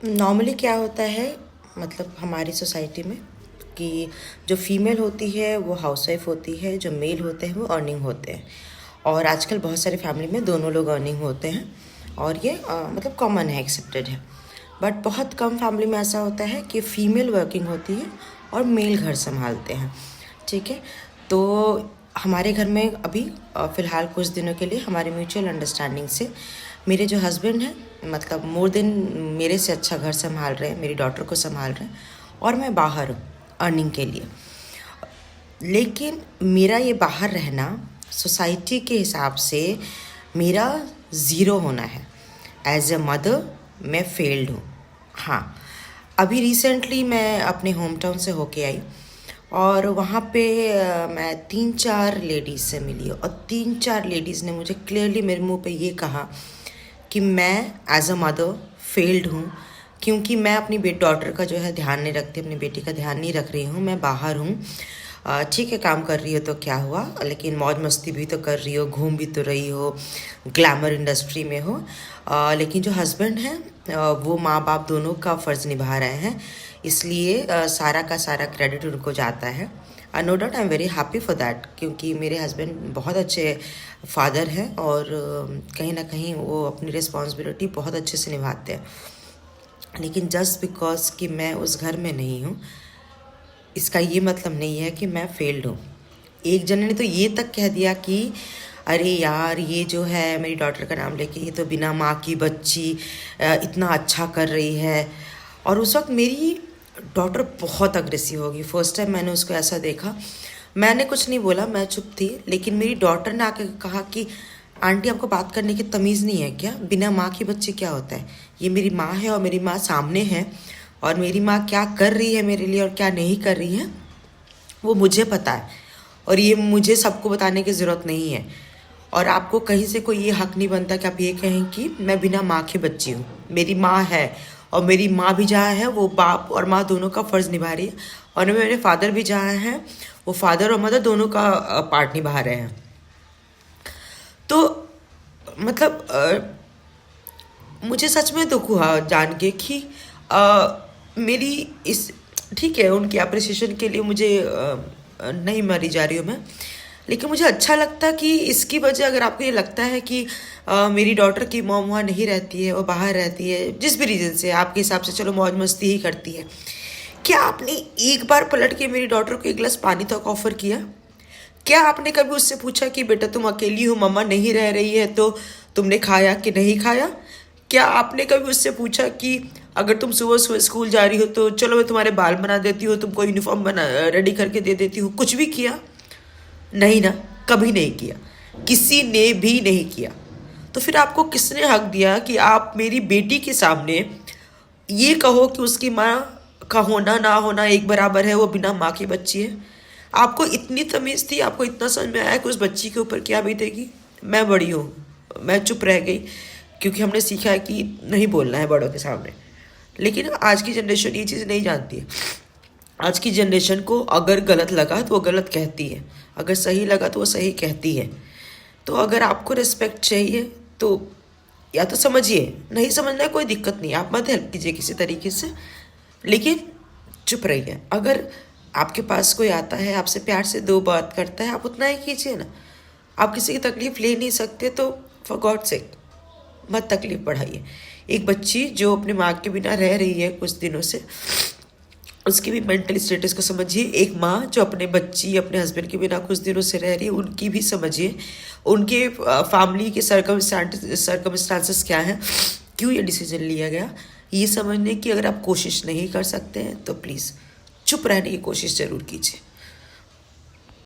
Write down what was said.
Normally क्या होता है, मतलब हमारी सोसाइटी में, कि जो फीमेल होती है वो हाउसवाइफ होती है, जो मेल होते हैं वो अर्निंग होते हैं। और आजकल बहुत सारी फैमिली में दोनों लोग अर्निंग होते हैं और ये मतलब कॉमन है, एक्सेप्टेड है। बट बहुत कम फैमिली में ऐसा होता है कि फ़ीमेल वर्किंग होती है और मेल घर संभालते हैं। ठीक है, तो हमारे घर में अभी फ़िलहाल कुछ दिनों के लिए हमारे म्यूचुअल अंडरस्टैंडिंग से मेरे जो हस्बैंड हैं, मतलब मोर देन मेरे से अच्छा घर संभाल रहे हैं, मेरी डॉटर को संभाल रहे हैं, और मैं बाहर हूँ अर्निंग के लिए। लेकिन मेरा ये बाहर रहना सोसाइटी के हिसाब से मेरा ज़ीरो होना है। एज ए मदर मैं फेल्ड हूँ। हाँ, अभी रिसेंटली मैं अपने होम टाउन से होके आई और वहाँ पे मैं 3-4 लेडीज़ से मिली और 3-4 लेडीज़ ने मुझे क्लियरली मेरे मुंह पे ये कहा कि मैं एज अ मदर फेल्ड हूँ, क्योंकि मैं अपनी डॉटर का जो है ध्यान नहीं रखती, अपनी बेटी का ध्यान नहीं रख रही हूँ। मैं बाहर हूँ, ठीक है, काम कर रही हो तो क्या हुआ, लेकिन मौज मस्ती भी तो कर रही हो, घूम भी तो रही हो, ग्लैमर इंडस्ट्री में हो। लेकिन जो हस्बैंड हैं वो माँ बाप दोनों का फ़र्ज़ निभा रहे हैं, इसलिए सारा का सारा क्रेडिट उनको जाता है। No doubt, I am very happy for that, क्योंकि मेरे हस्बैंड बहुत अच्छे फादर हैं और कहीं ना कहीं वो अपनी रिस्पॉन्सिबिलिटी बहुत अच्छे से निभाते हैं। लेकिन जस्ट बिकॉज कि मैं उस घर में नहीं हूँ, इसका ये मतलब नहीं है कि मैं फेल्ड हूँ। एक जने ने तो ये तक कह दिया कि अरे यार, ये जो है मेरी डॉटर का नाम लेके, ये तो बिना माँ की बच्ची इतना अच्छा कर रही है। और उस वक्त मेरी डॉटर बहुत अग्रेसिव होगी। फर्स्ट टाइम मैंने उसको ऐसा देखा। मैंने कुछ नहीं बोला, मैं चुप थी, लेकिन मेरी डॉटर ने आके कहा कि आंटी, आपको बात करने की तमीज़ नहीं है क्या? बिना माँ की बच्चे क्या होता है? ये मेरी माँ है और मेरी माँ सामने है, और मेरी माँ क्या कर रही है मेरे लिए और क्या नहीं कर रही है वो मुझे पता है, और ये मुझे सबको बताने की ज़रूरत नहीं है। और आपको कहीं से कोई ये हक नहीं बनता कि आप ये कहें कि मैं बिना माँ की बच्ची हूँ। मेरी माँ है, और मेरी माँ भी जहाँ है वो बाप और माँ दोनों का फ़र्ज़ निभा रही है, और मेरे फादर भी जहाँ हैं वो फादर और मदर दोनों का पार्ट निभा रहे हैं। तो मतलब मुझे सच में दुख हुआ जान के कि मेरी इस, ठीक है, उनकी अप्रिसिएशन के लिए मुझे नहीं मरी जा रही हूँ मैं, लेकिन मुझे अच्छा लगता कि इसकी वजह, अगर आपको ये लगता है कि मेरी डॉटर की मॉम वहाँ नहीं रहती है, वो बाहर रहती है, जिस भी रीज़न से आपके हिसाब से, चलो मौज मस्ती ही करती है, क्या आपने एक बार पलट के मेरी डॉटर को एक गिलास पानी तक ऑफर किया? क्या आपने कभी उससे पूछा कि बेटा तुम अकेली हो, मम्मा नहीं रह रही है, तो तुमने खाया कि नहीं खाया? क्या आपने कभी उससे पूछा कि अगर तुम सुबह सुबह स्कूल जा रही हो तो चलो मैं तुम्हारे बाल बना देती हूँ, तुमको यूनिफॉर्म बना रेडी करके दे देती हूँ? कुछ भी किया? नहीं ना, कभी नहीं किया, किसी ने भी नहीं किया। तो फिर आपको किसने हक दिया कि आप मेरी बेटी के सामने ये कहो कि उसकी माँ का होना ना होना एक बराबर है, वो बिना माँ की बच्ची है? आपको इतनी तमीज़ थी, आपको इतना समझ में आया कि उस बच्ची के ऊपर क्या बीतेगी? मैं बड़ी हूँ, मैं चुप रह गई, क्योंकि हमने सीखा है कि नहीं बोलना है बड़ों के सामने। लेकिन आज की जनरेशन ये चीज़ नहीं जानती है। आज की जनरेशन को अगर गलत लगा तो वो गलत कहती है, अगर सही लगा तो वो सही कहती है। तो अगर आपको रिस्पेक्ट चाहिए तो या तो समझिए, नहीं समझना है कोई दिक्कत नहीं, आप मत हेल्प कीजिए किसी तरीके से, लेकिन चुप रहिए। अगर आपके पास कोई आता है, आपसे प्यार से दो बात करता है, आप उतना ही कीजिए ना। आप किसी की तकलीफ़ ले नहीं सकते तो फॉर गॉड सेक मत तकलीफ़ बढ़ाइए। एक बच्ची जो अपने माँ के बिना रह रही है कुछ दिनों से, उसकी भी मेंटल स्टेटस को समझिए। एक माँ जो अपने बच्ची, अपने हस्बैंड के बिना कुछ दिनों से रह रही है, उनकी भी समझिए। उनके फैमिली के सर्कमस्टांसेस क्या हैं, क्यों ये डिसीजन लिया गया, ये समझने की अगर आप कोशिश नहीं कर सकते हैं तो प्लीज़ चुप रहने की कोशिश ज़रूर कीजिए।